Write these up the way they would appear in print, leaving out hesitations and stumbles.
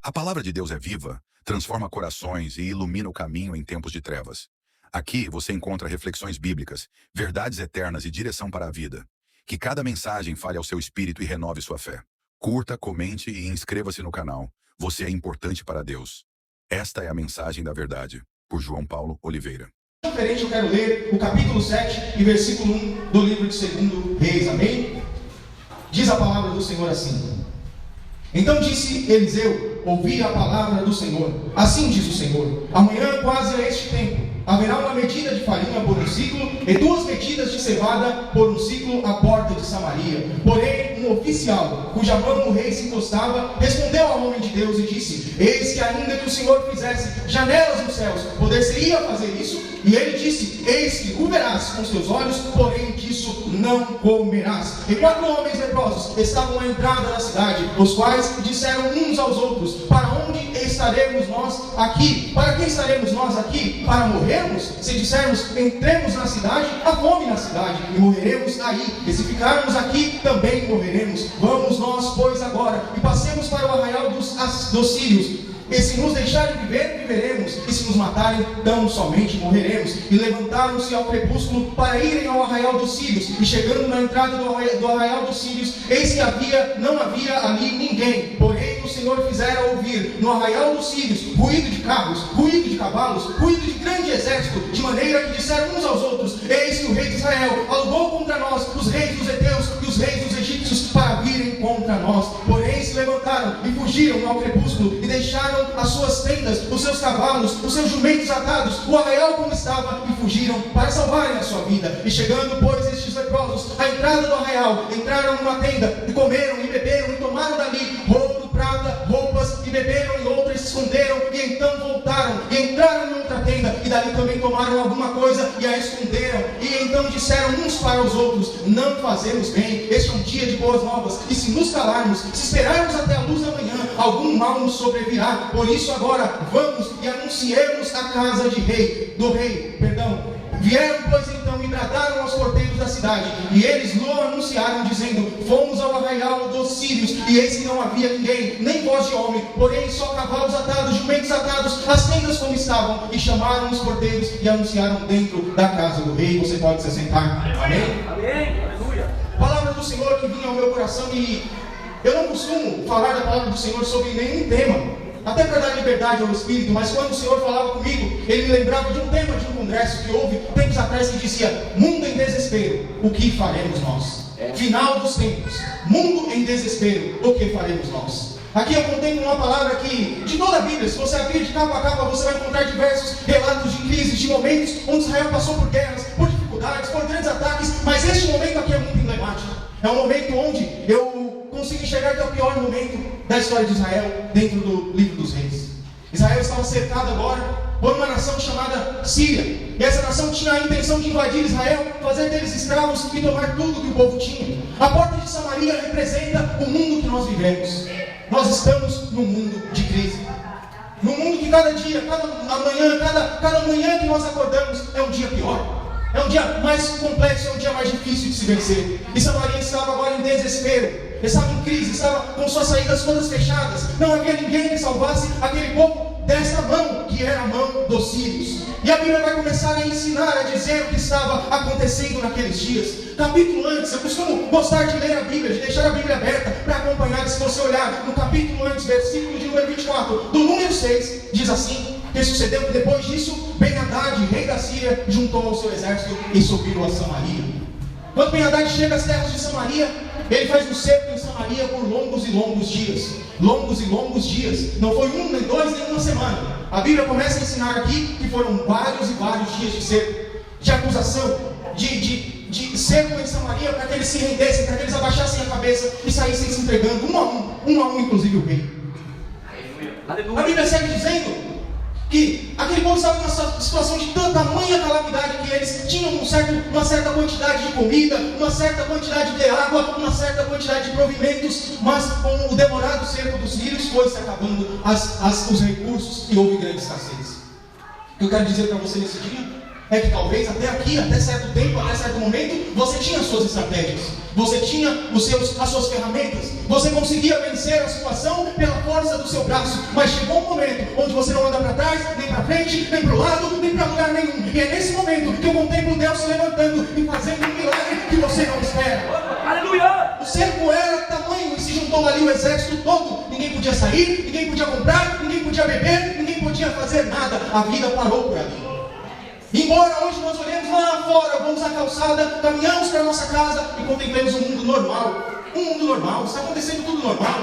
A palavra de Deus é viva, transforma corações e ilumina o caminho em tempos de trevas. Aqui você encontra reflexões bíblicas, verdades eternas e direção para a vida. Que cada mensagem fale ao seu espírito e renove sua fé. Curta, comente e inscreva-se no canal. Você é importante para Deus. Esta é a mensagem da verdade, por João Paulo Oliveira. Diferente, eu quero ler o capítulo 7 e versículo 1 do livro de 2 Reis, amém? Diz a palavra do Senhor assim: Então disse Eliseu: ouvi a palavra do Senhor. Assim diz o Senhor: amanhã, quase a este tempo, haverá uma medida de farinha por um ciclo e 2 medidas de cevada por um ciclo à porta de Samaria. Porém, um oficial, cuja mão o rei se encostava, respondeu ao homem de Deus e disse: eis que ainda que o Senhor fizesse janelas nos céus, poder-se-ia fazer isso? E ele disse: eis que o verás com seus olhos, porém disso não comerás. E 4 homens leprosos estavam à entrada da cidade, os quais disseram uns aos outros: para onde estaremos nós aqui? Para que estaremos nós aqui? Para morrermos? Se dissermos: entremos na cidade, há fome na cidade, e morreremos aí. E se ficarmos aqui, também morreremos. Vamos nós, pois, agora, e passemos para o arraial dos sírios. E se nos deixarem viver, viveremos, e se nos matarem, tão somente morreremos. E levantaram-se ao crepúsculo para irem ao arraial dos sírios. E chegando na entrada do arraial dos sírios, eis que não havia ali ninguém. Porém o Senhor fizera ouvir no arraial dos sírios ruído de carros, ruído de cavalos, ruído de grande exército, de maneira que disseram uns aos outros: eis que o rei de Israel alugou contra nós os reis dos heteus e os reis dos egípcios para virem contra nós. Porém se levantaram e fugiram ao crepúsculo e deixaram as suas tendas, os seus cavalos, os seus jumentos atados, o arraial como estava, e fugiram para salvarem a sua vida. E chegando, pois, estes leprosos à entrada do arraial, entraram numa tenda, e comeram, e beberam, e tomaram dali ouro, prata, roupas, e beberam em outras, se esconderam, e então voltaram, e entraram em outra tenda, e dali também tomaram alguma coisa, e a esconderam. E então disseram uns para os outros: não fazemos bem, este é um dia de boas novas, e se nos calarmos, se esperarmos até a luz da manhã, algum mal nos sobrevirá. Por isso agora vamos e anunciemos a casa do rei. Vieram, pois, então, e bradaram aos porteiros da cidade, e eles lo anunciaram, dizendo: fomos ao arraial dos sírios, e eis que não havia ninguém, nem voz de homem, porém só cavalos atados, jumentos atados, as tendas como estavam. E chamaram os porteiros e anunciaram dentro da casa do rei. Você pode se sentar. Amém? Amém. Aleluia. Palavra do Senhor que vinha ao meu coração, e eu não costumo falar da palavra do Senhor sobre nenhum tema, até para dar liberdade ao Espírito, mas quando o Senhor falava comigo, Ele me lembrava de um tema de um congresso que houve tempos atrás, que dizia: mundo em desespero, o que faremos nós? Final dos tempos, mundo em desespero, o que faremos nós? Aqui eu contemplo uma palavra que, de toda a Bíblia, se você abrir de capa a capa, você vai encontrar diversos relatos de crises, de momentos onde Israel passou por guerras, por dificuldades, por grandes ataques, mas este momento aqui é muito emblemático. É um momento onde eu consigo enxergar que é o pior momento da história de Israel dentro do livro dos reis. Israel estava cercado agora por uma nação chamada Síria, e essa nação tinha a intenção de invadir Israel, fazer deles escravos e tomar tudo que o povo tinha. A porta de Samaria representa o mundo que nós vivemos. Nós estamos num mundo de crise, num mundo que cada dia, cada manhã que nós acordamos é um dia pior. É um dia mais complexo, é um dia mais difícil de se vencer. E Samaria estava agora em desespero, estava em crise, estava com suas saídas todas fechadas. Não havia ninguém que salvasse aquele povo dessa mão, que era a mão dos sírios. E a Bíblia vai começar a ensinar, a dizer o que estava acontecendo naqueles dias. Capítulo antes, eu costumo gostar de ler a Bíblia, de deixar a Bíblia aberta para acompanhar. Se você olhar no capítulo antes, versículo de número 24, do número 6, diz assim: que sucedeu que depois disso, Ben-Hadad, rei da Síria, juntou ao seu exército e subiu a Samaria. Quando Ben-Hadad chega às terras de Samaria, ele faz um cerco em Samaria por longos e longos dias. Longos e longos dias. Não foi um, nem dois, nem uma semana. A Bíblia começa a ensinar aqui que foram vários e vários dias de cerco, de acusação, de cerco em Samaria, para que eles se rendessem, para que eles abaixassem a cabeça e saíssem se entregando, um a um, inclusive o rei. A Bíblia segue dizendo que aquele povo estava numa situação de tamanha calamidade que eles tinham uma certa quantidade de comida, uma certa quantidade de água, uma certa quantidade de provimentos, mas com o demorado cerco dos sírios foi se acabando os recursos e houve grande escassez. O que eu quero dizer para você nesse dia é que talvez até aqui, até certo tempo, até certo momento, você tinha as suas estratégias, você tinha as suas ferramentas, você conseguia vencer a situação pela força do seu braço, mas chegou um momento onde você não anda para trás, nem para frente, nem para o lado, nem para lugar nenhum, e é nesse momento que eu contemplo Deus se levantando e fazendo um milagre que você não espera. Aleluia! O cerco era tamanho e se juntou ali o exército todo, ninguém podia sair, ninguém podia comprar, ninguém podia beber, ninguém podia fazer nada, a vida parou por ali. Embora hoje nós olhemos lá fora, vamos à calçada, caminhamos para a nossa casa e contemplemos um mundo normal. Um mundo normal, está acontecendo tudo normal.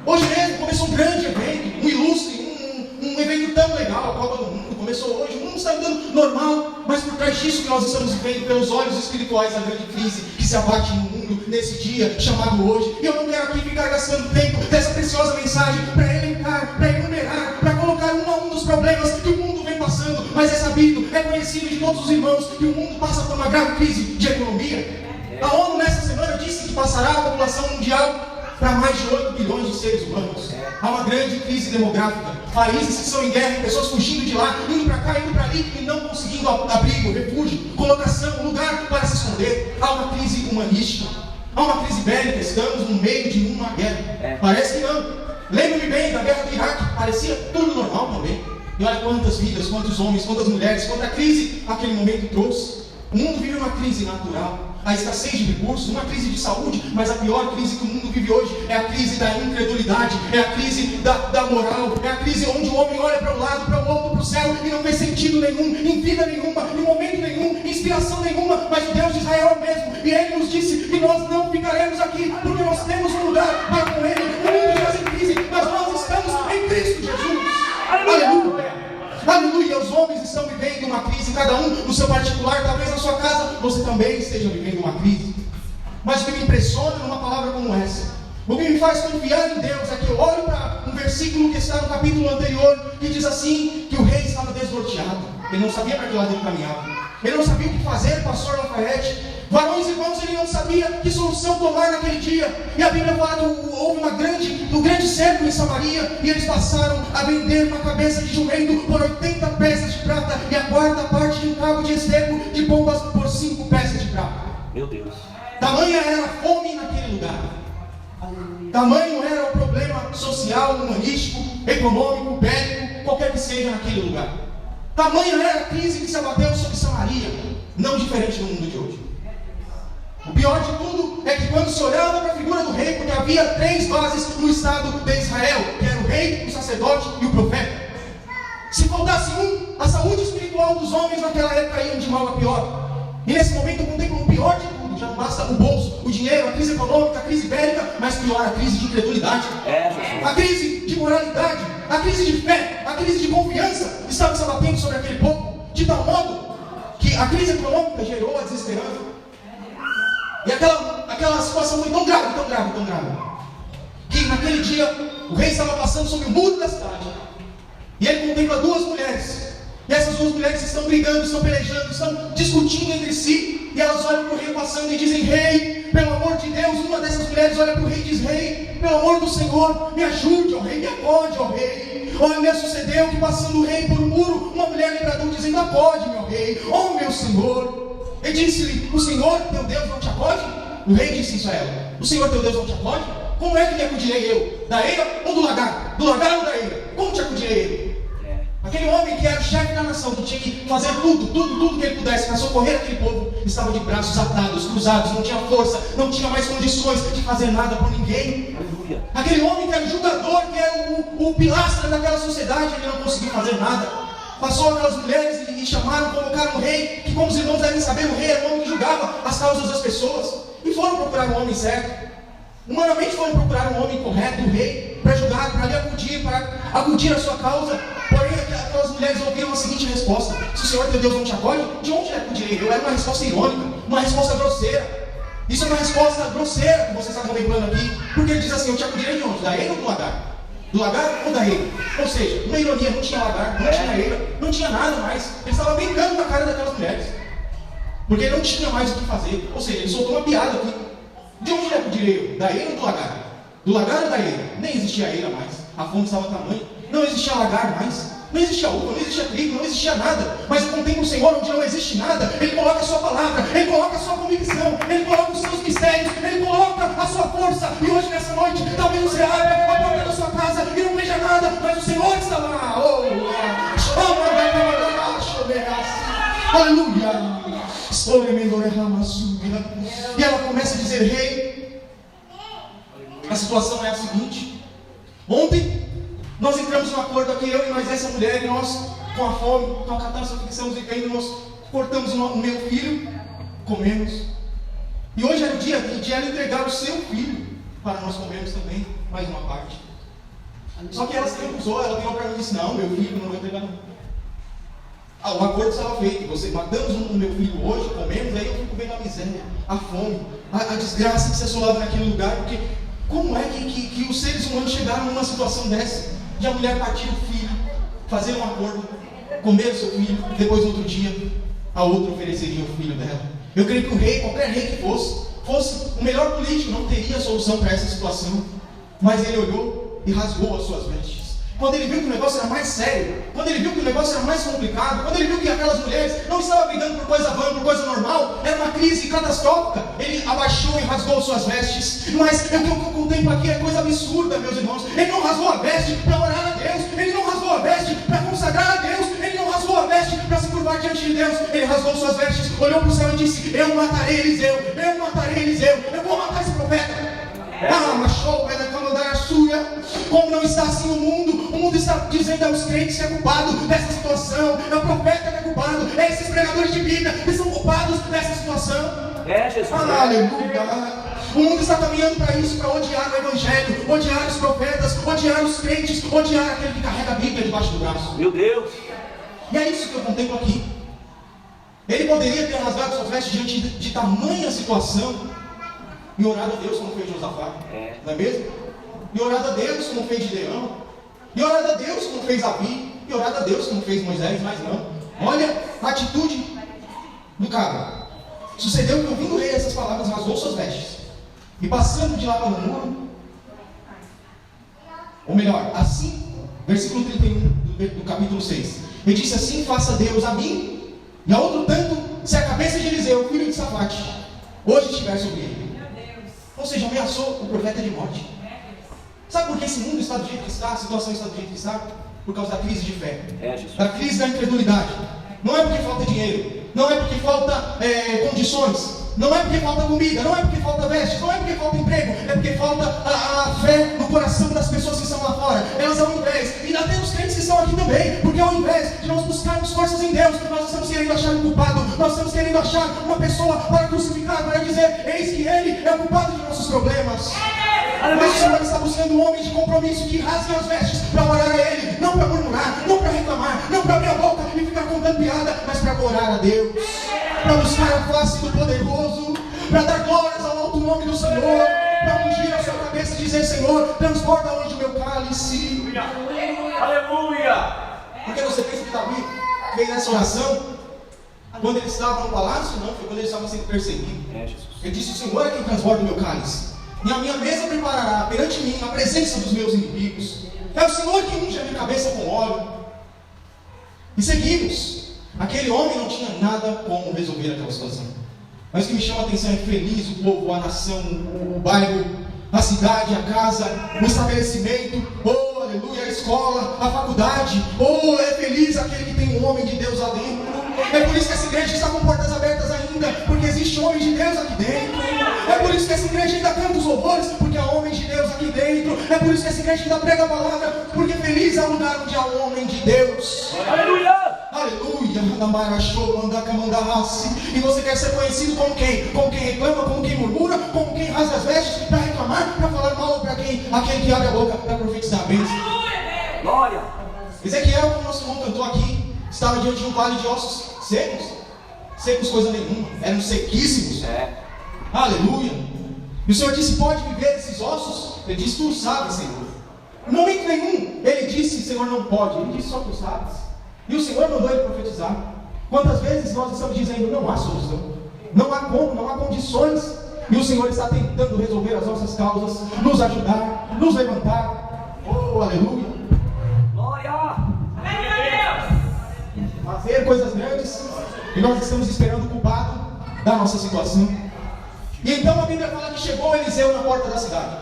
Hoje mesmo começou um grande evento, um ilustre, um evento tão legal, a Copa do Mundo começou hoje, o mundo está andando normal, mas por trás disso que nós estamos vendo, pelos olhos espirituais, a grande crise que se abate no mundo nesse dia chamado hoje. E eu não quero aqui ficar gastando tempo dessa preciosa mensagem para elencar, para enumerar, para colocar um a um dos problemas que o mundo vem passando, mas é sabido, é conhecido de todos os irmãos que o mundo passa por uma grave crise de economia. A ONU nessa semana disse que passará a população mundial para mais de 8 bilhões de seres humanos. Há uma grande crise demográfica, países que são em guerra, pessoas fugindo de lá, indo para cá, indo para ali e não conseguindo abrigo, refúgio, colocação, lugar para se esconder. Há uma crise humanística, há uma crise bélica, estamos no meio de uma guerra. Parece que não. Lembro-me bem da guerra do Iraque, parecia tudo normal também. E olha quantas vidas, quantos homens, quantas mulheres, quanta crise aquele momento trouxe. O mundo vive uma crise natural, a escassez de recursos, uma crise de saúde, mas a pior crise que o mundo vive hoje é a crise da incredulidade, é a crise da moral, é a crise onde o homem olha para um lado, para o outro, para o céu e não vê sentido nenhum, em vida nenhuma, em momento nenhum, inspiração nenhuma, mas o Deus de Israel é o mesmo, e Ele nos disse que nós não ficaremos aqui, porque nós temos um lugar para com Ele. O mundo está em crise, mas nós estamos em Cristo Jesus. Aleluia! Aleluia, os homens estão vivendo uma crise, cada um no seu particular, talvez na sua casa você também esteja vivendo uma crise. Mas o que me impressiona numa palavra como essa, o que me faz confiar em Deus é que eu olho para um versículo que está no capítulo anterior, que diz assim, que o rei estava desnorteado, ele não sabia para que lado ele caminhava, ele não sabia o que fazer, pastor Lafayette. Varões e irmãos, ele não sabia que solução tomar naquele dia. E a Bíblia fala que houve um grande cerco em Samaria, e eles passaram a vender uma cabeça de jumento por 80 peças de prata, e a quarta parte de um cabo de esterco de pombas por 5 peças de prata. Meu Deus. Tamanha era a fome naquele lugar. Tamanho era o problema social, humanístico, econômico, bélico, qualquer que seja naquele lugar. Tamanha era a crise que se abateu sobre Samaria, não diferente do mundo de hoje. O pior de tudo é que quando se olhava para a figura do rei, porque havia 3 bases no estado de Israel, que era o rei, o sacerdote e o profeta. Se faltasse um, a saúde espiritual dos homens naquela época iam de mal a pior. E nesse momento eu contemplo o pior de tudo. Já não basta o bolso, o dinheiro, a crise econômica, a crise bélica, mas pior, a crise de incredulidade, a crise de moralidade, a crise de fé, a crise de confiança estava se abatendo sobre aquele povo, de tal modo que a crise econômica gerou a desesperança. E aquela situação foi tão grave, que naquele dia o rei estava passando sobre o muro da cidade, e ele contempla 2 mulheres, e essas 2 mulheres estão brigando, estão pelejando, estão discutindo entre si, e elas olham para o rei passando e dizem: rei, pelo amor de Deus. Uma dessas mulheres olha para o rei e diz: rei, pelo amor do Senhor, me ajude, ó rei, me acode, ó rei. Olha, me sucedeu que passando o rei por um muro, uma mulher lhe bradou dizendo: acode, meu rei, ó meu senhor. E disse-lhe: o Senhor teu Deus não te acode? O rei disse isso a ela: o Senhor teu Deus não te acode? Como é que lhe acudirei eu? Da eira ou do lagar? Do lagar ou da eira? Como te acudirei eu? Aquele homem que era o chefe da nação, que tinha que fazer tudo que ele pudesse para socorrer aquele povo, estava de braços atados, cruzados, não tinha força, não tinha mais condições de fazer nada por ninguém. Aleluia. Aquele homem que era o julgador, que era o pilastra daquela sociedade, ele não conseguiu fazer nada. Passou aquelas mulheres e chamaram, convocaram o rei, que como os irmãos devem saber, o rei era o homem que julgava as causas das pessoas. E foram procurar um homem certo. Humanamente foram procurar um homem correto, o rei, para julgar, para lhe acudir, para acudir a sua causa. Porém, aquelas mulheres ouviram a seguinte resposta: se o Senhor teu Deus não te acode, de onde lhe acudirei eu? Era uma resposta irônica, uma resposta grosseira. Isso é uma resposta grosseira que você está contemplando aqui, porque ele diz assim: eu te acudirei de onde? Da eira ou do lagar? Do lagar ou da eira? Ou seja, uma ironia, não tinha lagar, não tinha eira, não tinha nada mais. Ele estava brincando na cara daquelas mulheres, porque ele não tinha mais o que fazer. Ou seja, ele soltou uma piada aqui. De onde lhe acudirei eu? Da eira ou do lagar? Do lagar ou da eira? Nem existia eira mais, a fome estava tamanha, não existia lagar mais. Não existia uva, não existia trigo, não existia nada. Mas eu contemplo o Senhor onde não existe nada. Ele coloca a sua palavra, Ele coloca a sua convicção, Ele coloca os seus mistérios, Ele coloca a sua força. E hoje, nessa noite, talvez você abra a porta da sua casa e não veja nada, mas o Senhor está lá. Aleluia. E ela começa a dizer: rei, a situação é a seguinte. Ontem nós entramos num acordo aqui, eu e mais essa mulher, e nós, com a fome, com a catástrofe que estamos vivendo, nós cortamos o meu filho, comemos. E hoje era o dia de ela entregar o seu filho para nós comermos também, mais uma parte. Só que ela se recusou, ela virou para mim e disse: não, meu filho não vou entregar não. O acordo estava feito, você matamos o meu filho hoje, comemos, aí eu fico vendo a miséria, a fome, a desgraça que se assolava naquele lugar, porque como é que os seres humanos chegaram numa situação dessa? De a mulher partir o filho, fazer um acordo, comer o seu filho, depois no outro dia, a outra ofereceria o filho dela. Eu creio que o rei, qualquer rei que fosse o melhor político, não teria solução para essa situação. Mas ele olhou e rasgou as suas vestes. Quando ele viu que o negócio era mais sério, quando ele viu que o negócio era mais complicado, quando ele viu que aquelas mulheres não estavam brigando por coisa vã, por coisa normal, era uma crise catastrófica, ele abaixou e rasgou suas vestes. Mas o que eu contemplo aqui é coisa absurda, meus irmãos. Ele não rasgou a veste para orar a Deus, ele não rasgou a veste para consagrar a Deus, ele não rasgou a veste para se curvar diante de Deus. Ele rasgou suas vestes, olhou para o céu e disse: eu matarei Eliseu, eu matarei Eliseu, eu vou matar esse profeta. Como não está assim o mundo está dizendo aos crentes que é culpado dessa situação, é o profeta que é culpado, é esses pregadores de Bíblia que são culpados dessa situação. Jesus. Aleluia. O mundo está caminhando para isso, para odiar o Evangelho, odiar os profetas, odiar os crentes, odiar aquele que carrega a Bíblia debaixo do braço. Meu Deus. E é isso que eu contemplo aqui. Ele poderia ter rasgado suas vestes diante de tamanha situação e orado a Deus como fez Josafá, não é mesmo? E orado a Deus como fez Gideão, e orado a Deus como fez Abi, e orado a Deus como fez Moisés, mas não. Olha a atitude do cara. Sucedeu que, ouvindo o rei essas palavras, rasgou suas vestes, e passando de lá para o muro, ou melhor, assim, versículo 31 do capítulo 6, ele disse assim: faça Deus a mim e a outro tanto, se a cabeça de Eliseu, filho de Safate, hoje estiver sobre ele. Ou seja, ameaçou o profeta de morte. Sabe por que esse mundo está do jeito que está, a situação está do jeito que está? Por causa da crise de fé, da crise da incredulidade. Não é porque falta dinheiro, não é porque falta condições, não é porque falta comida, não é porque falta vestes, não é porque falta emprego, é porque falta a fé no coração das pessoas que estão lá fora. Elas, ao invés, e até os crentes que estão aqui também, porque ao invés de nós buscarmos forças em Deus, nós estamos querendo achar um culpado, nós estamos querendo achar uma pessoa para crucificar, para dizer: eis que ele é o culpado de nossos problemas. Mas o Senhor está buscando um homem de compromisso que rasgue as vestes para orar a Ele, não para murmurar, não para reclamar, não para abrir a boca e ficar contando piada, mas para orar a Deus, para buscar a face do poderoso, para dar glórias ao alto nome do Senhor, para ungir a sua cabeça e dizer: Senhor, transborda hoje o meu cálice. Aleluia! Porque você pensa que Davi fez essa oração quando ele estava no palácio? Não, foi quando ele estava sendo perseguido. Ele disse: o Senhor é quem transborda o meu cálice, e a minha mesa preparará perante mim a presença dos meus inimigos. É o Senhor que unge a minha cabeça com óleo. E seguimos. Aquele homem não tinha nada como resolver aquela situação. Mas o que me chama a atenção é feliz o povo, a nação, o bairro, a cidade, a casa, o estabelecimento, oh aleluia, a escola, a faculdade, oh é feliz aquele que tem um homem de Deus lá dentro. É por isso que essa igreja está com portas abertas ainda, porque existe homem de Deus aqui dentro. É por isso que essa igreja ainda canta os louvores, porque há homem de Deus aqui dentro. É por isso que essa igreja ainda prega a palavra, porque feliz é o lugar onde há um homem de Deus. Aleluia! Aleluia! E você quer ser conhecido como quem? Como quem reclama, como quem murmura, como quem rasga as vestes para reclamar, para falar mal, para quem? Aquele que abre a boca para profetizar a bênção. Glória! Ezequiel, como nosso irmão cantou aqui, estava diante de um vale de ossos secos. Secos coisa nenhuma, eram sequíssimos. Aleluia! E o Senhor disse: pode viver esses ossos? Ele disse: tu sabes, Senhor. Em momento nenhum ele disse: Senhor, não pode. Ele disse: só tu sabes. E o Senhor mandou ele profetizar. Quantas vezes nós estamos dizendo: não há solução, não há como, não há condições, e o Senhor está tentando resolver as nossas causas, nos ajudar, nos levantar. Oh, aleluia! Glória! fazer coisas grandes, e nós estamos esperando o culpado da nossa situação. E então a Bíblia fala que chegou Eliseu na porta da cidade.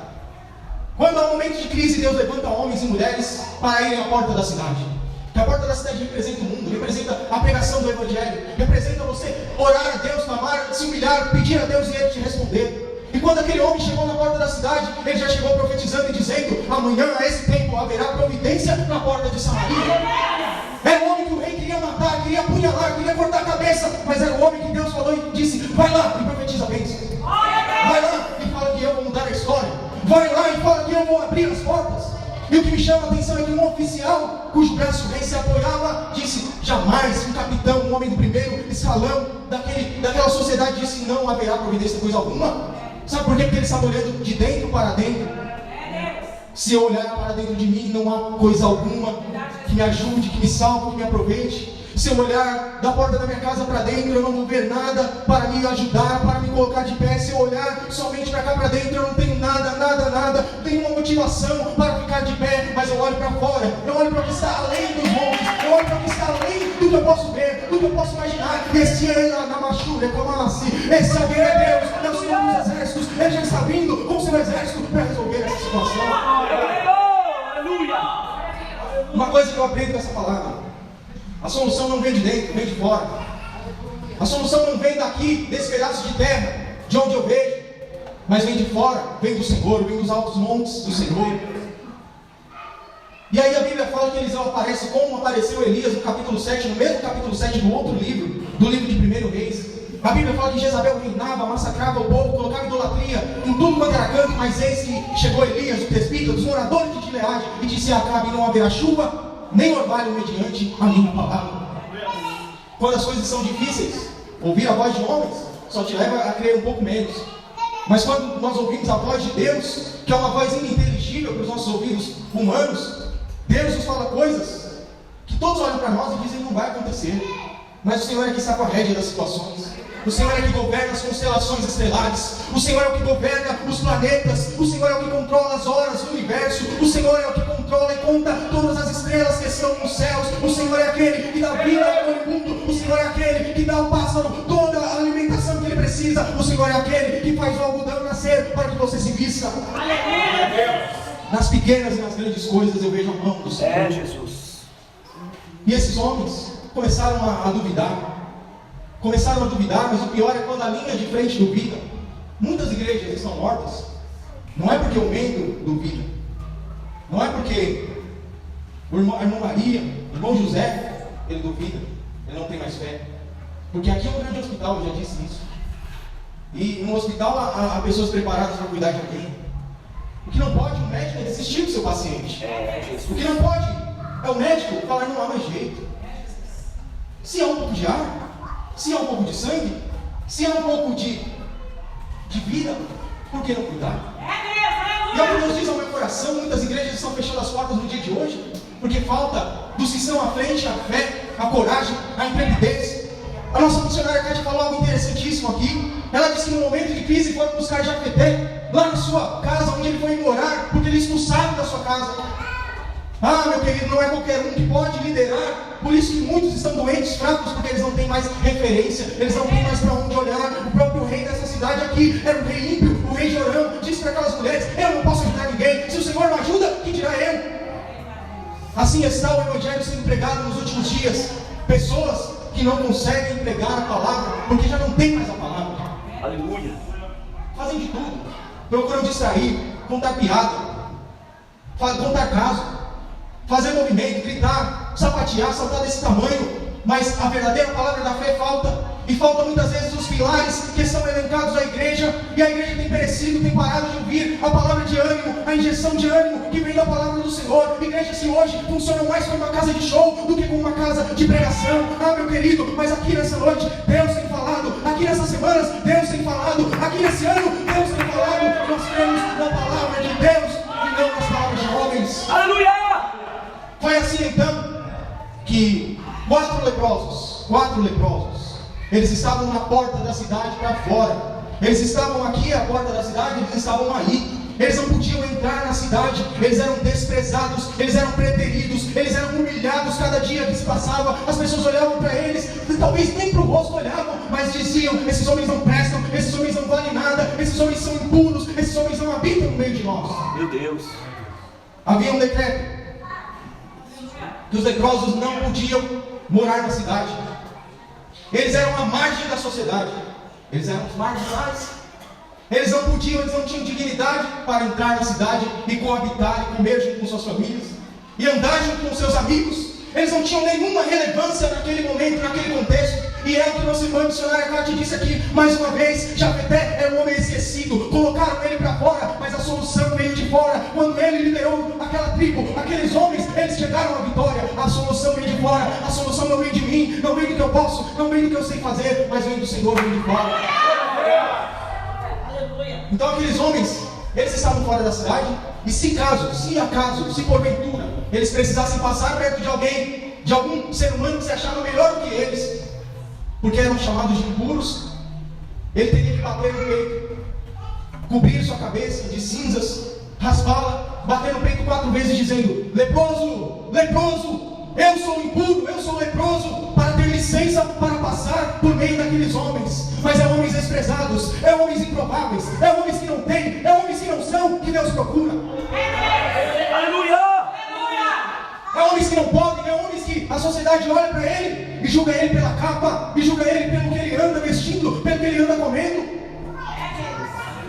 Quando há um momento de crise, Deus levanta homens e mulheres para irem à porta da cidade. Que a porta da cidade representa o mundo, representa a pregação do Evangelho, representa você orar a Deus, clamar, se humilhar, pedir a Deus e Ele te responder. E quando aquele homem chegou na porta da cidade, ele já chegou profetizando e dizendo: amanhã a esse tempo haverá providência na porta de Samaria. Era o homem que o rei queria matar, queria apunhalar, queria cortar a cabeça, mas era o homem que Deus falou e disse: vai lá e profetiza bênçãos. Vai lá e fala que eu vou mudar a história. Vai lá e fala que eu vou abrir as portas. E o que me chama a atenção é que um oficial, cujo braço o rei se apoiava, disse: jamais. Um capitão, um homem do primeiro escalão daquela sociedade, disse: não haverá providência de coisa alguma. Sabe por quê? Porque ele estava olhando de dentro para dentro. Se eu olhar para dentro de mim, não há coisa alguma que me ajude, que me salve, que me aproveite. Se eu olhar da porta da minha casa para dentro, eu não vou ver nada para me ajudar, para me colocar de pé. Se eu olhar somente para cá para dentro, eu não tenho nada, tenho uma motivação para ficar de pé. Mas eu olho para fora, eu olho para o que está além dos montes, eu olho para o que está além do que eu posso ver, do que eu posso imaginar. Esse é na machura, como assim? Esse alguém é Deus, é o Senhor dos Exércitos. Ele já está vindo com o seu exército para resolver essa situação. Uma coisa que eu aprendo com essa palavra: a solução não vem de dentro, vem de fora. A solução não vem daqui, desse pedaço de terra, de onde eu vejo, mas vem de fora, vem do Senhor, vem dos altos montes do Senhor. E aí a Bíblia fala que Eliseu aparece como apareceu Elias no capítulo 7, no mesmo capítulo 7 do outro livro, do livro de 1 Reis. A Bíblia fala que Jezabel reinava, massacrava o povo, colocava idolatria em tudo quanto era canto, mas eis que chegou Elias, o presbítero, dos moradores de Gileade, e disse a Acabe: não haverá chuva, nem orvalho mediante a minha palavra. Quando as coisas são difíceis, ouvir a voz de homens só te leva a crer um pouco menos. Mas quando nós ouvimos a voz de Deus, que é uma voz ininteligível para os nossos ouvidos humanos, Deus nos fala coisas que todos olham para nós e dizem: não vai acontecer. Mas o Senhor é que está com a rédea das situações. O Senhor é que governa as constelações estelares. O Senhor é o que governa os planetas. O Senhor é o que controla as horas do universo. O Senhor é o que controla e conta todas as estrelas que estão nos céus. O Senhor é aquele que dá vida ao moribundo. O Senhor é aquele que dá ao pássaro toda a alimentação que ele precisa. O Senhor é aquele que faz o algodão nascer para que você se vista. Aleluia! Nas pequenas e nas grandes coisas eu vejo a mão do Senhor. É, Jesus. E esses homens começaram a duvidar. Mas o pior é quando a linha de frente duvida. Muitas igrejas estão mortas. Não é porque o membro duvida. Não é porque a irmã Maria, o irmão José, ele duvida. Ele não tem mais fé. Porque aqui é um grande hospital, eu já disse isso. E no hospital há pessoas preparadas para cuidar de alguém. O que não pode, o médico é desistir do seu paciente. O que não pode é o médico falar: não há mais jeito. Se há um pouco de ar, se há um pouco de sangue, se há um pouco de vida, por que não cuidar? E ao que Deus diz ao meu coração, muitas igrejas estão fechando as portas no dia de hoje, porque falta dos que estão à frente a fé, a coragem, a intrepidez. A nossa missionária Cátia falou algo interessantíssimo aqui. Ela disse que no momento de crise foi buscar Jafeté lá na sua casa, onde ele foi morar, porque ele expulsaram da sua casa. Ah, meu querido, não é qualquer um que pode liderar. Por isso que muitos estão doentes, fracos, porque eles não têm mais referência, eles não têm mais para onde olhar. O próprio rei dessa cidade aqui era um rei ímpio, o rei Jorão, disse para aquelas mulheres: eu não posso ajudar ninguém, se o Senhor não ajuda, que dirá eu? Assim está o Evangelho sendo pregado nos últimos dias. Pessoas que não conseguem pregar a palavra, porque já não tem mais a palavra. Aleluia. Fazem de tudo, procuram distrair, contar piada, contar caso, fazer movimento, gritar, sapatear, saltar desse tamanho. Mas a verdadeira palavra da fé falta. E falta muitas vezes os pilares que são elencados à igreja. E a igreja tem perecido, tem parado de ouvir a palavra de ânimo, a injeção de ânimo que vem da palavra do Senhor. Igrejas que hoje funcionam mais como uma casa de show do que como uma casa de pregação. Ah, meu querido, mas aqui nessa noite Deus tem falado. Aqui nessas semanas Deus tem falado. Aqui nesse ano Deus tem falado. Nós cremos na palavra de Deus e não nas palavras de homens. Aleluia! Foi assim então que quatro leprosos, eles estavam na porta da cidade para fora. Eles estavam aqui à porta da cidade, eles estavam aí. eles não podiam entrar na cidade, eles eram desprezados, eles eram preteridos, eles eram humilhados cada dia que se passava. As pessoas olhavam para eles, talvez nem para o rosto olhavam, mas diziam: esses homens não prestam, esses homens não valem nada, esses homens são impuros, esses homens não habitam no meio de nós. Meu Deus. Havia um decreto que os leprosos não podiam morar na cidade. Eles eram a margem da sociedade, eles eram os marginais. Eles não podiam, eles não tinham dignidade para entrar na cidade e coabitar e comer junto com suas famílias e andar junto com seus amigos. Eles não tinham nenhuma relevância naquele momento, naquele contexto. E é o que nossa irmã missionária Cátia disse aqui mais uma vez: Jafeté era um homem esquecido, colocaram ele para fora, mas a solução veio de fora. Quando ele liderou aquela tribo, aqueles homens, eles chegaram à vitória. A solução vem de fora, a solução não vem de mim, não vem do que eu posso, não vem do que eu sei fazer, mas vem do Senhor, vem de fora. Então aqueles homens, eles estavam fora da cidade, e se acaso, se porventura eles precisassem passar perto de alguém, de algum ser humano que se achava melhor do que eles, porque eram chamados de impuros, ele teria que bater no peito, cobrir sua cabeça de cinzas, raspá-la, bater no peito 4 vezes dizendo: leproso, leproso, eu sou impuro, eu sou leproso, para ter licença para passar por meio daqueles homens. Mas é homens desprezados, é homens improváveis, é homens que não têm, é homens que não são, que Deus procura. Aleluia! É homens que não podem, é homens que a sociedade olha para ele e julga ele pela capa, e julga ele pelo que ele anda vestindo, pelo que ele anda comendo.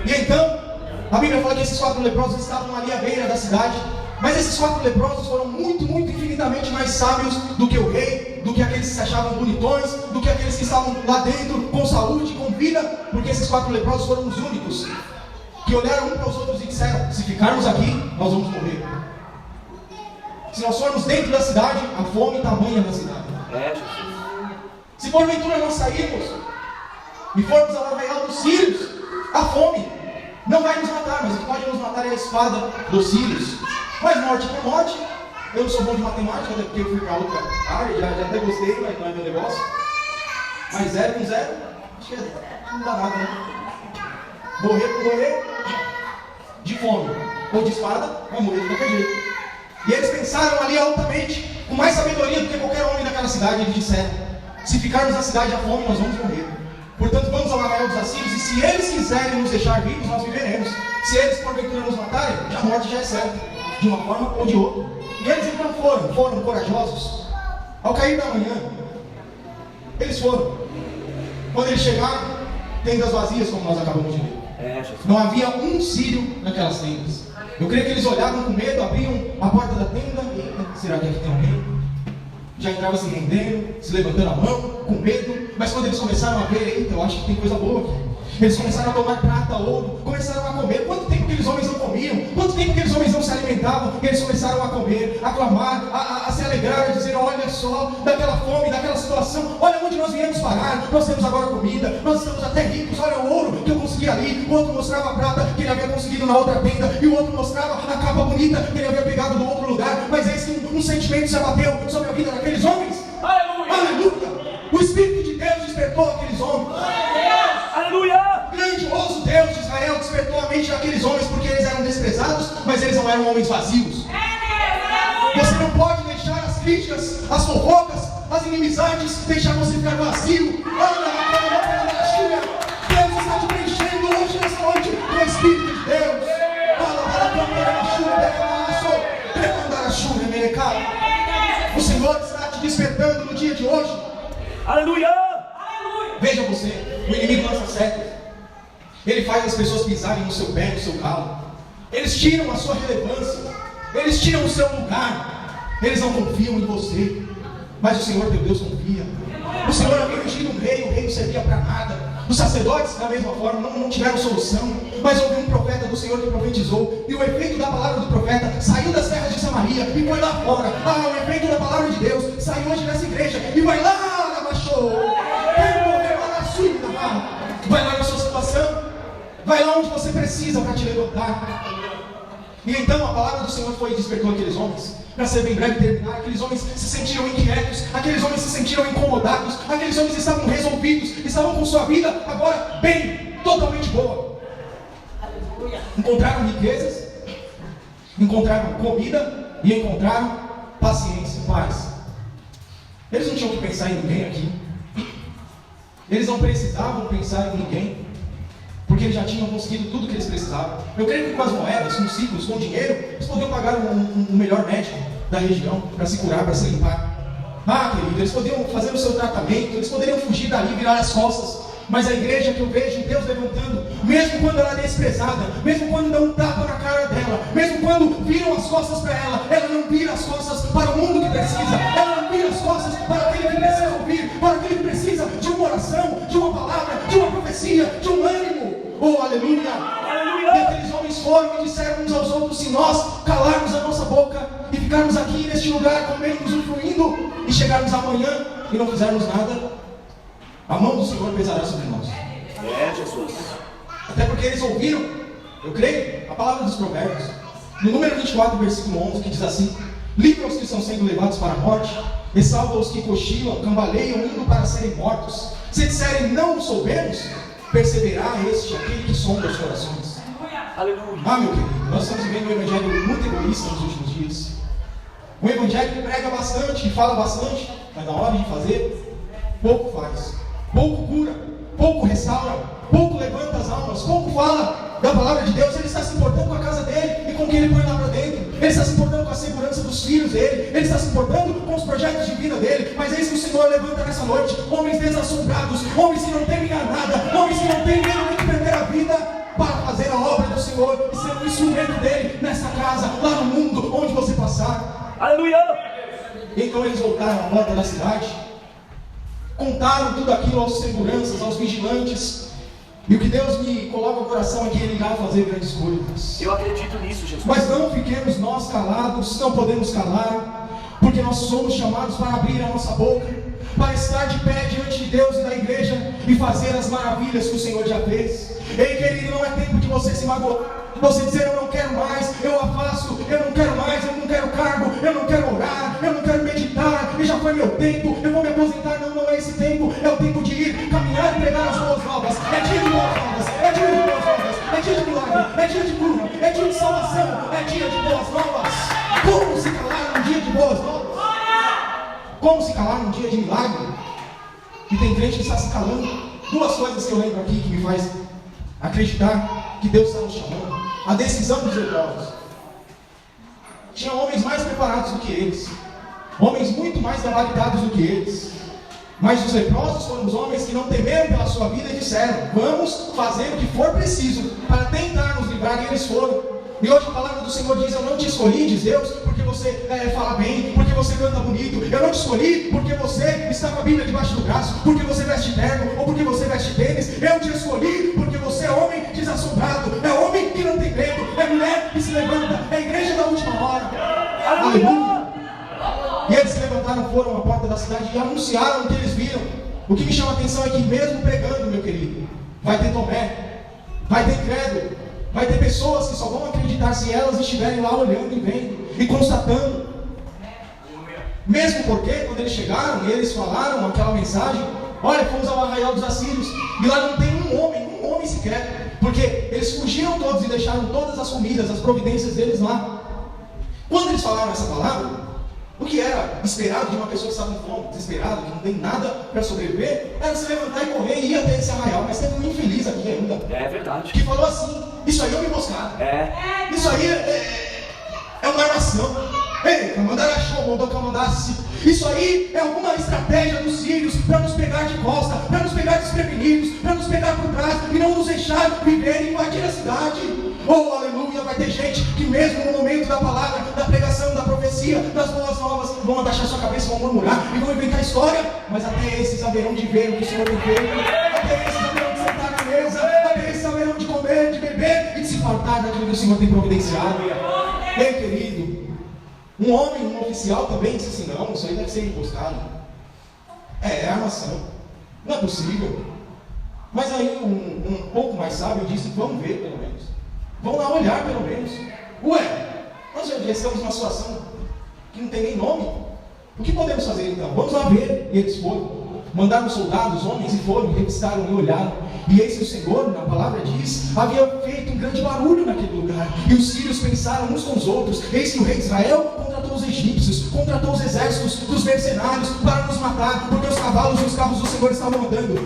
E então, a Bíblia fala que esses 4 leprosos estavam ali à beira da cidade. Mas esses 4 leprosos foram muito, infinitamente mais sábios do que o rei, do que aqueles que se achavam bonitões, do que aqueles que estavam lá dentro com saúde, com vida, porque esses 4 leprosos foram os únicos que olharam um para os outros e disseram: se ficarmos aqui, nós vamos morrer. Se nós formos dentro da cidade, a fome tamanha da cidade. Se porventura nós sairmos e formos ao arraial dos sírios, a fome não vai nos matar, mas o que pode nos matar é a espada dos sírios. Mas morte por morte. Eu não sou bom de matemática, até porque eu fui para outra área, já até gostei, mas não é meu negócio. Mas 0 com 0, acho que não dá nada, né? Morrer por morrer, de fome ou de espada, vai morrer de qualquer jeito. E eles pensaram ali altamente, com mais sabedoria do que qualquer homem daquela cidade. Eles disseram: se ficarmos na cidade à fome, nós vamos morrer. Portanto, vamos ao arraial dos assírios, e se eles quiserem nos deixar vivos, nós viveremos. Se eles porventura nos matarem, a morte já é certa, de uma forma ou de outra. E eles então foram corajosos. Ao cair da manhã, eles foram. Quando eles chegaram, tendas vazias, como nós acabamos de ver. Não havia um sírio naquelas tendas. Eu creio que eles olhavam com medo, abriam a porta da tenda. E será que aqui tem alguém? Já entrava se rendendo, se levantando a mão, com medo. Mas quando eles começaram a ver: eita, eu acho que tem coisa boa aqui. Eles começaram a tomar prata, ouro, começaram a comer. Quanto tempo aqueles homens não comiam? Quanto tempo aqueles homens não se alimentavam? E eles começaram a comer, a clamar, a se alegrar, a dizer: olha só, daquela fome, daquela situação, olha onde nós viemos parar. Nós temos agora comida, nós estamos até ricos. Olha o ouro que eu consegui ali. O outro mostrava a prata que ele havia conseguido na outra tenda, e o outro mostrava a capa bonita que ele havia pegado do outro lugar. Mas eis que um sentimento se abateu sobre a vida daqueles homens. Aleluia! Aleluia! O Espírito de Deus despertou aqueles homens. Aleluia! Grandioso Deus de Israel despertou a mente daqueles homens, porque eles eram desprezados, mas eles não eram homens vazios. Você não pode deixar as críticas, as fofocas, as inimizades deixar você ficar vazio. Deus está te preenchendo hoje nessa noite com o Espírito de Deus. O Senhor está te despertando no dia de hoje. Aleluia! Veja você, o inimigo lança setas. Ele faz as pessoas pisarem no seu pé, no seu calo. Eles tiram a sua relevância. Eles tiram o seu lugar. Eles não confiam em você. Mas o Senhor teu Deus confia. O Senhor havia ungido um rei, o rei não servia para nada. Os sacerdotes, da mesma forma, não tiveram solução. Mas houve um profeta do Senhor que profetizou. E o efeito da palavra do profeta saiu das terras de Samaria e foi lá fora. O efeito da palavra de Deus saiu hoje nessa igreja e vai lá na Baixou. Vai lá na sua situação. Vai lá onde você precisa para te levantar. E então a palavra do Senhor foi e despertou aqueles homens. Para ser bem breve terminar, aqueles homens se sentiram inquietos, aqueles homens se sentiram incomodados, aqueles homens estavam resolvidos, estavam com sua vida agora bem, totalmente boa. encontraram riquezas, encontraram comida e encontraram paciência, paz. Eles não tinham que pensar em ninguém aqui. Eles não precisavam pensar em ninguém, porque eles já tinham conseguido tudo que eles precisavam. Eu creio que com as moedas, com os ciclos, com o dinheiro, eles podiam pagar um melhor médico da região para se curar, para se limpar. Querido, eles poderiam fazer o seu tratamento, eles poderiam fugir dali, virar as costas. Mas a igreja que eu vejo Deus levantando, mesmo quando ela é desprezada, mesmo quando dão um tapa na cara dela, mesmo quando viram as costas para ela não vira as costas para o mundo que precisa, ela não vira as costas para aquele que precisa ouvir, para aquele que precisa de uma oração, de uma palavra, de uma profecia, de um ânimo. Oh, aleluia! Aleluia! E aqueles homens foram e disseram uns aos outros: se nós calarmos a nossa boca e ficarmos aqui neste lugar comendo, usufruindo, e chegarmos amanhã e não fizermos nada, a mão do Senhor pesará sobre nós. Jesus. Até porque eles ouviram, eu creio, a palavra dos provérbios. No número 24, versículo 11, que diz assim: livra os que estão sendo levados para a morte, e salva os que cochilam, cambaleiam, indo para serem mortos. Se disserem não o soubemos, perceberá aquele que sonda os corações. Aleluia. Meu querido, nós estamos vivendo um evangelho muito egoísta nos últimos dias. Um evangelho que prega bastante, que fala bastante, mas na hora de fazer, pouco faz. Pouco cura, pouco restaura, pouco levanta as almas, pouco fala da palavra de Deus. Ele está se importando com a casa dele e com o que ele põe lá para dentro. Ele está se importando com a segurança dos filhos dele. Ele está se importando com os projetos de vida dele. Mas é isso que o Senhor levanta nessa noite: homens desassombrados, homens que não temem a nada, homens que não têm medo nem de perder a vida, para fazer a obra do Senhor e ser um instrumento dele nessa casa, lá no mundo, onde você passar. Aleluia! Então eles voltaram à porta da cidade, contaram tudo aquilo aos seguranças, aos vigilantes. E o que Deus me coloca no coração é que Ele irá fazer grandes coisas. Eu acredito nisso, Jesus. Mas não fiquemos nós calados, não podemos calar, porque nós somos chamados para abrir a nossa boca, para estar de pé diante de Deus e da igreja e fazer as maravilhas que o Senhor já fez. Ei, querido, não é tempo de você se magoar, você dizer: eu não quero mais, eu afasto, eu não quero mais, eu não quero cargo, eu não quero orar, eu não quero meditar, e já foi meu tempo, eu vou me aposentar. Não é esse tempo, é o tempo de ir, caminhar e pregar as boas novas. É dia de boas novas, é dia de boas novas, é dia de milagre, é dia de cura, é dia de salvação, é dia de boas novas. Como se calar num dia de boas novas? Como se calar num dia de milagre? E tem crente que está se calando. Duas coisas que eu lembro aqui que me faz acreditar que Deus está nos chamando: a decisão dos leprosos. Tinha homens mais preparados do que eles, homens muito mais gabaritados do que eles, mas os leprosos foram os homens que não temeram pela sua vida e disseram: vamos fazer o que for preciso para tentar nos livrar. E eles foram. E hoje a palavra do Senhor diz: eu não te escolhi, diz Deus, porque você fala bem, porque você canta bonito. Eu não te escolhi porque você está com a Bíblia debaixo do braço, porque você veste terno ou porque você veste tênis. Eu te escolhi porque você é homem desassombrado, é homem que não tem medo, é mulher que se levanta, é a igreja da última hora. Aleluia! E eles se levantaram, foram à porta da cidade e anunciaram o que eles viram. O que me chama a atenção é que mesmo pregando, meu querido, vai ter Tomé, vai ter incrédulo, vai ter pessoas que só vão acreditar se elas estiverem lá olhando e vendo e constatando. Mesmo porque quando eles chegaram e eles falaram aquela mensagem: olha, fomos ao arraial dos assírios, e lá não tem um homem sequer, porque eles fugiram todos e deixaram todas as comidas, as providências deles lá. Quando eles falaram essa palavra, o que era esperado de uma pessoa que estava com fome, desesperada, que não tem nada para sobreviver, era se levantar e correr e ir até esse arraial. Mas teve um infeliz aqui ainda, É verdade. que falou assim: isso aí é uma emboscada, isso aí é uma armação. Ei, isso aí é alguma estratégia dos sírios para nos pegar de costa, para nos pegar desprevenidos, para nos pegar por trás e não nos deixar viver e invadir a cidade. Oh, aleluia! Vai ter gente que mesmo no momento da palavra, da pregação, da profecia, das boas novas, vão abaixar sua cabeça, vão murmurar e vão inventar história. Mas até esses haverão de ver o que o Senhor tem feito, até esses haverão de sentar na mesa, até esses haverão de comer, de beber e de se fartar daquilo que o Senhor tem providenciado. Ei, querido, um homem, um oficial também disse assim: não, isso aí deve ser emboscado, é armação, não é possível. Mas aí um pouco mais sábio disse: vamos ver pelo menos, vão lá olhar pelo menos. Ué, nós já estamos numa situação que não tem nem nome, o que podemos fazer então? Vamos lá ver. E eles foram. mandaram soldados, homens, e foram, revistaram e olharam. E eis que o Senhor, na palavra diz, havia feito um grande barulho naquele lugar. E os sírios pensaram uns com os outros: eis que o rei de Israel contratou os egípcios, contratou os exércitos dos mercenários para nos matar, porque os cavalos e os carros do Senhor estavam andando.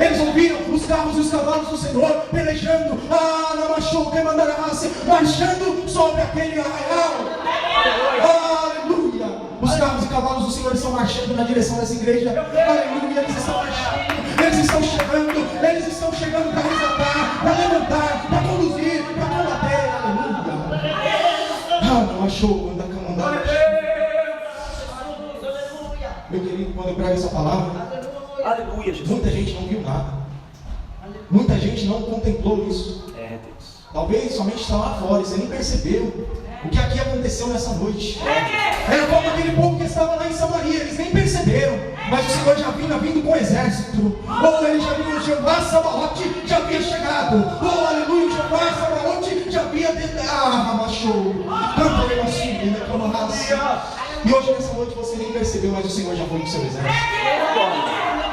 Eles ouviram os carros e os cavalos do Senhor pelejando, marchando sobre aquele arraial. Aleluia! Os carros e cavalos do Senhor estão marchando na direção dessa igreja. Aleluia! Eles estão marchando, eles estão chegando para resgatar, para levantar, para conduzir, para combater. Aleluia! Não achou, anda camandada. Meu querido, quando eu prego essa palavra, Aleluia, Jesus. muita gente não viu nada. Muita gente não contemplou isso. Deus. Talvez somente está lá fora e você nem percebeu o que aqui aconteceu nessa noite. Era como aquele povo que estava lá em Samaria, eles nem perceberam, mas o Senhor já vinha vindo com exército. Oh, ele já vinha, o Jeová Sabaote já havia chegado. Oh, aleluia, o Jeová Sabaote já havia e hoje nessa noite você nem percebeu, mas o Senhor já foi com o seu exército.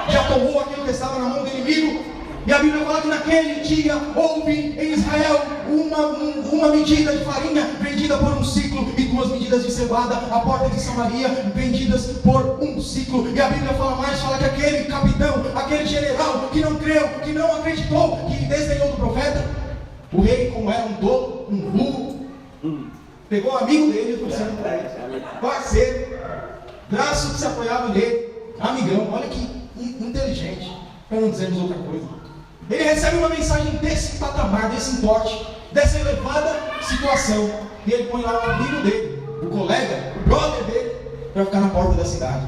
Já tomou aquilo que estava na mão do inimigo. E a Bíblia fala que naquele dia houve em Israel uma medida de farinha vendida por um ciclo e 2 medidas de cevada à porta de Samaria vendidas por um ciclo. E a Bíblia fala que aquele capitão, aquele general que não creu, que não acreditou, que desdenhou do profeta, o rei, como era um tolo, um burro, pegou um amigo dele, parceiro, braço que se apoiava nele, amigão, olha que inteligente, para não dizermos outra coisa. Ele recebe uma mensagem desse patamar, desse importe, dessa elevada situação. E ele põe lá o amigo dele, o colega, o brother dele, para ficar na porta da cidade.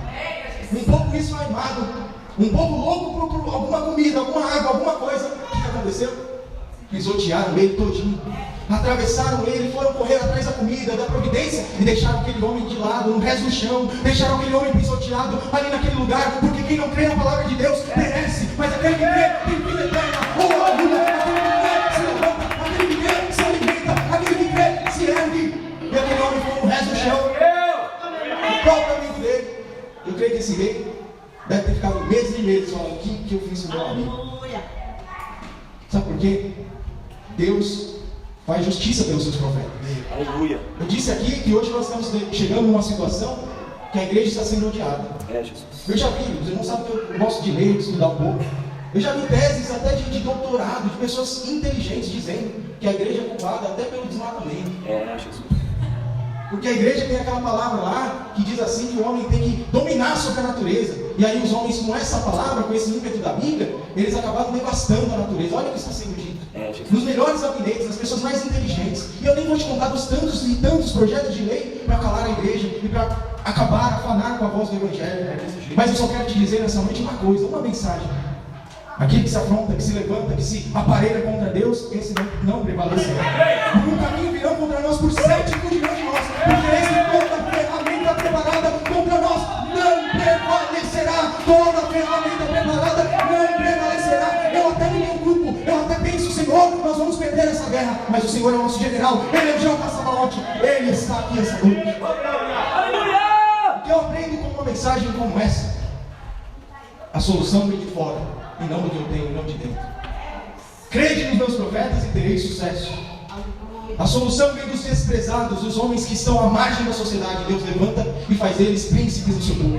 Um pouco isso animado, um pouco louco por alguma comida, alguma água, alguma coisa. O que aconteceu? Pisotearam ele todinho, atravessaram ele, foram correr atrás da comida, da providência, e deixaram aquele homem de lado, no resto do chão, deixaram aquele homem pisoteado ali naquele lugar, porque quem não crê na palavra de Deus perece, mas aquele que crê tem vida eterna. Oh, aleluia! Aquele que crê se alimenta, aquele que crê se ergue, e aquele homem ficou no resto do chão. O próprio amigo dele, eu creio que esse rei deve ter ficado meses e meses falando: o que eu fiz com o meu amigo? Sabe por quê? Deus faz justiça pelos seus profetas. Aleluia. Eu disse aqui que hoje nós estamos chegando numa situação que a igreja está sendo odiada. Jesus. Eu já vi, os irmãos sabem que eu gosto de ler, de estudar um pouco. Eu já vi teses até de doutorado, de pessoas inteligentes dizendo que a igreja é culpada até pelo desmatamento. Jesus. Porque a igreja tem aquela palavra lá que diz assim que o homem tem que dominar sobre a natureza. E aí os homens, com essa palavra, com esse ímpeto da Bíblia, eles acabaram devastando a natureza. Olha o que está sendo dito. Nos melhores gabinetes, nas pessoas mais inteligentes. E eu nem vou te contar dos tantos e tantos projetos de lei para calar a igreja e para acabar, afanar com a voz do Evangelho. Mas eu só quero te dizer nessa noite uma coisa, uma mensagem. Aquele que se afronta, que se levanta, que se aparelha contra Deus, esse não prevalecerá. No caminho virão contra nós por 7 fugirão de nós, porque esse toda ferramenta preparada contra nós não prevalecerá. Toda ferramenta preparada não prevalecerá. Eu até me preocupo, eu até penso: Senhor, nós vamos perder essa guerra, mas o Senhor é o nosso general, Ele é o Jeová Sabaote, Ele está aqui essa noite. O que eu aprendo com uma mensagem como essa? A solução vem de fora, e não do que eu tenho, e não de dentro. Crede nos meus profetas e tereis sucesso. A solução vem dos desprezados, dos homens que estão à margem da sociedade. Deus levanta e faz eles príncipes do seu povo.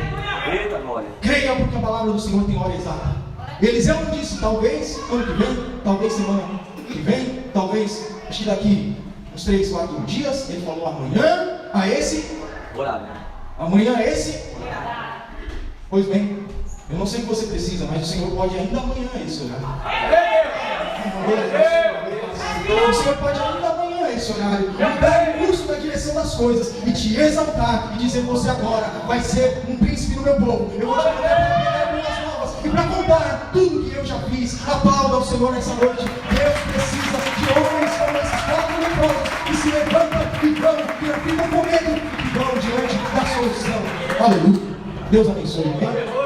Eita glória. Creia, porque a palavra do Senhor tem hora exata. Eliseu não disse talvez ano que vem, talvez semana que vem, talvez, acho que daqui uns 3, 4 dias. Ele falou amanhã a esse horário. Amanhã a esse horário. Pois bem, eu não sei o que você precisa, mas o Senhor pode ainda amanhã esse horário. O Senhor pode ainda amanhã esse horário mudar o curso da direção das coisas e te exaltar e dizer: você agora vai ser um príncipe no meu povo. Eu vou te mandar boas novas e para contar tudo que eu já fiz. Aplauda o Senhor nessa noite. Deus precisa de homens como esses 4 leprosos que se levantam e vão, que não ficam com medo, que vão diante da solução. Aleluia. Deus abençoe.